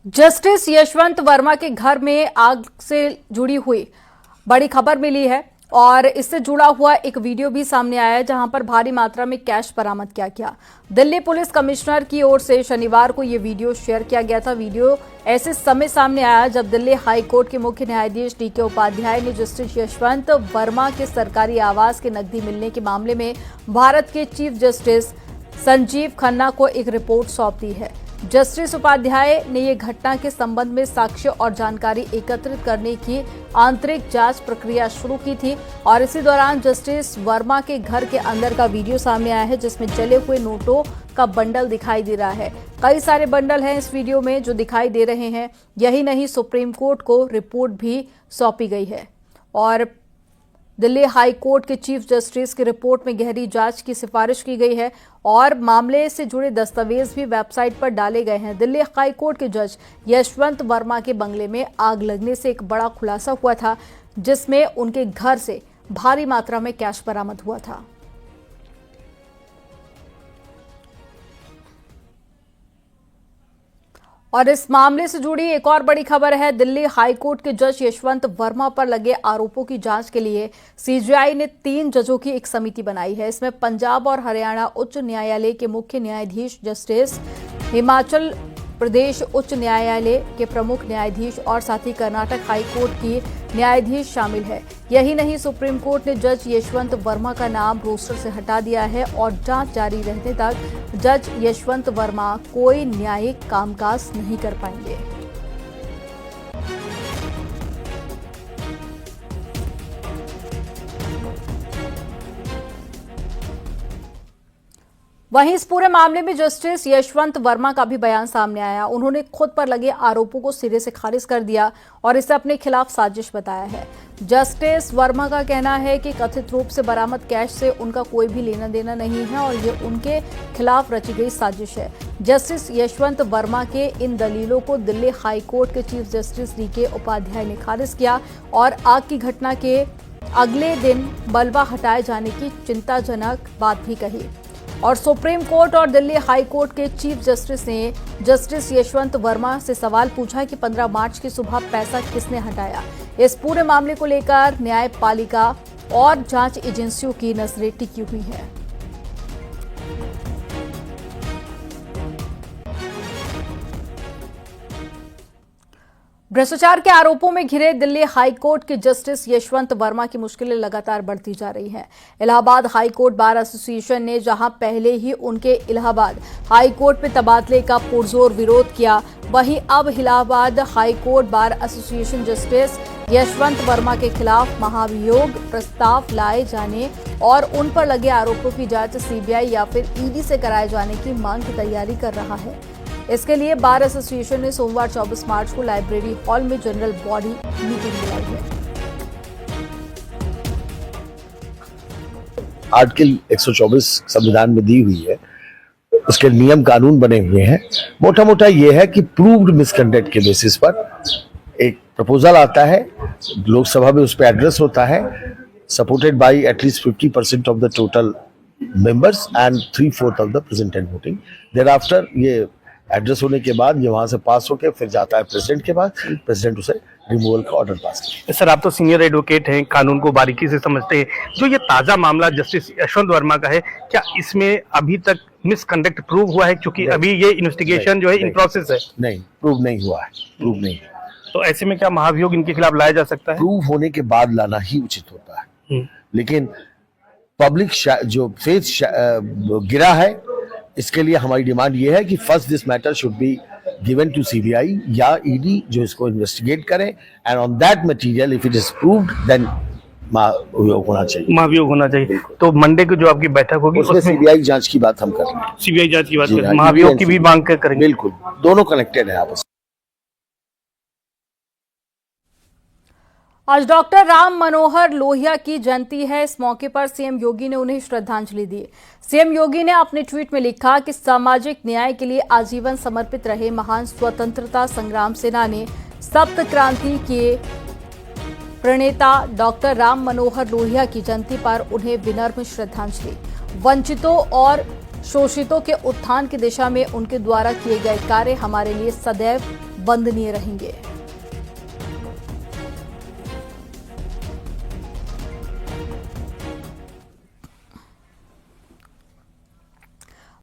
Justice Yashwant Verma के घर में आग से जुड़ी हुई बड़ी खबर मिली है और इससे जुड़ा हुआ एक वीडियो भी सामने आया है जहां पर भारी मात्रा में कैश बरामद किया गया। दिल्ली पुलिस कमिश्नर की ओर से शनिवार को यह वीडियो शेयर किया गया था। वीडियो ऐसे समय सामने आया जब दिल्ली हाई कोर्ट के मुख्य न्यायाधीश डीके उपाध्याय ने जस्टिस यशवंत वर्मा के सरकारी आवास के नकदी मिलने के मामले में भारत के चीफ जस्टिस संजीव खन्ना को एक रिपोर्ट सौंप दी है। जस्टिस उपाध्याय ने ये घटना के संबंध में साक्ष्य और जानकारी एकत्रित करने की आंतरिक जांच प्रक्रिया शुरू की थी और इसी दौरान जस्टिस वर्मा के घर के अंदर का वीडियो सामने आया है जिसमें जले हुए नोटों का बंडल दिखाई दे रहा है। कई सारे बंडल हैं इस वीडियो में जो दिखाई दे रहे हैं। यही नहीं, सुप्रीम कोर्ट को रिपोर्ट भी सौंपी गई है और दिल्ली हाई कोर्ट के चीफ जस्टिस की रिपोर्ट में गहरी जांच की सिफारिश की गई है और मामले से जुड़े दस्तावेज भी वेबसाइट पर डाले गए हैं। दिल्ली हाई कोर्ट के जज यशवंत वर्मा के बंगले में आग लगने से एक बड़ा खुलासा हुआ था जिसमें उनके घर से भारी मात्रा में कैश बरामद हुआ था। और इस मामले से जुड़ी एक और बड़ी खबर है। दिल्ली हाई कोर्ट के जज यशवंत वर्मा पर लगे आरोपों की जांच के लिए सीजीआई ने 3 जजों की एक समिति बनाई है। इसमें पंजाब और हरियाणा उच्च न्यायालय के मुख्य न्यायाधीश जस्टिस, हिमाचल प्रदेश उच्च न्यायालय के प्रमुख न्यायाधीश और साथ ही कर्नाटक हाई कोर्ट की न्यायाधीश शामिल है। यही नहीं, सुप्रीम कोर्ट ने जज यशवंत वर्मा का नाम रोस्टर से हटा दिया है और जांच जारी रहने तक जज यशवंत वर्मा कोई न्यायिक कामकाज नहीं कर पाएंगे। वहीं इस पूरे मामले में जस्टिस यशवंत वर्मा का भी बयान सामने आया। उन्होंने खुद पर लगे आरोपों को सिरे से खारिज कर दिया और इसे अपने खिलाफ साजिश बताया है। जस्टिस वर्मा का कहना है कि कथित रूप से बरामद कैश से उनका कोई भी लेना देना नहीं है और ये उनके खिलाफ रची गई साजिश है। जस्टिस यशवंत वर्मा के इन दलीलों को दिल्ली हाई कोर्ट के चीफ जस्टिस डीके उपाध्याय ने खारिज किया और आग की घटना के अगले दिन मलबा हटाए जाने की चिंताजनक बात भी कही। और सुप्रीम कोर्ट और दिल्ली हाई कोर्ट के चीफ जस्टिस ने जस्टिस यशवंत वर्मा से सवाल पूछा कि 15 मार्च की सुबह पैसा किसने हटाया। इस पूरे मामले को लेकर न्यायपालिका और जांच एजेंसियों की नजरें टिकी हुई हैं। भ्रष्टाचार के आरोपों में घिरे दिल्ली हाई कोर्ट के जस्टिस यशवंत वर्मा की मुश्किलें लगातार बढ़ती जा रही हैं। Allahabad high court bar association ने जहां पहले ही उनके इलाहाबाद हाई कोर्ट में तबादले का पुरजोर विरोध किया, वहीं अब Allahabad high court bar association justice Yashwant Verma के खिलाफ महाभियोग प्रस्ताव लाए जाने और उन पर लगे आरोपों की जांच सीबीआई या फिर ईडी से कराए जाने की मांग की तैयारी कर रहा है। इसके लिए बार एसोसिएशन ने सोमवार 24 मार्च को लाइब्रेरी हॉल में जनरल बॉडी मीटिंग बुलाई है। आर्टिकल 124 संविधान में दी हुई है, उसके नियम कानून बने हुए हैं। मोटा मोटा ये है कि प्रूव्ड मिसकंडक्ट के बेसिस पर एक प्रपोजल आता है, लोकसभा में उस पर एड्रेस होता है, supported by at least 50% of the total members and 3/4 of the present and voting. Thereafter ये एड्रेस होने के बाद ये वहां से पास होकर फिर जाता है प्रेसिडेंट के पास, प्रेसिडेंट उसे रिमूवल का ऑर्डर पास करता है। सर, आप तो सीनियर एडवोकेट हैं, कानून को बारीकी से समझते हैं। जो ये ताजा मामला जस्टिस यशवंत वर्मा का है, क्या इसमें अभी तक मिसकंडक्ट प्रूव हुआ है? क्योंकि अभी ये इन्वेस्टिगेशन जो है इन प्रोसेस है। नहीं, प्रूव नहीं हुआ है, प्रूव नहीं। तो ऐसे में क्या महाभियोग इनके खिलाफ लाया जा सकता है? प्रूव होने के बाद लाना ही उचित होता है, लेकिन पब्लिक जो फेथ गिरा है, इसके लिए हमारी डिमांड ये है कि first this matter should be given to CBI या ईडी जो इसको इन्वेस्टिगेट करे and on that material if it is proved then महाभियोग होना चाहिए। महाभियोग होना चाहिए। तो मंडे को जो आपकी बैठक होगी उसमें सीबीआई जांच की बात हम कर रहे हैं। सीबीआई जांच की बात कर रहे हैं, महाभियोग की भी मांग करेंगे। बिल्कुल, दोनों कनेक्टेड है आपस में। आज डॉक्टर राम मनोहर लोहिया की जयंती है। इस मौके पर सीएम योगी ने उन्हें श्रद्धांजलि दी। सीएम योगी ने अपने ट्वीट में लिखा कि सामाजिक न्याय के लिए आजीवन समर्पित रहे महान स्वतंत्रता संग्राम सेनानी, सप्त क्रांति के प्रणेता डॉक्टर राम मनोहर लोहिया की जयंती पर उन्हें विनम्र श्रद्धांजलि। वंचितों और शोषितों के उत्थान की दिशा में उनके द्वारा किए गए कार्य हमारे लिए सदैव वंदनीय रहेंगे।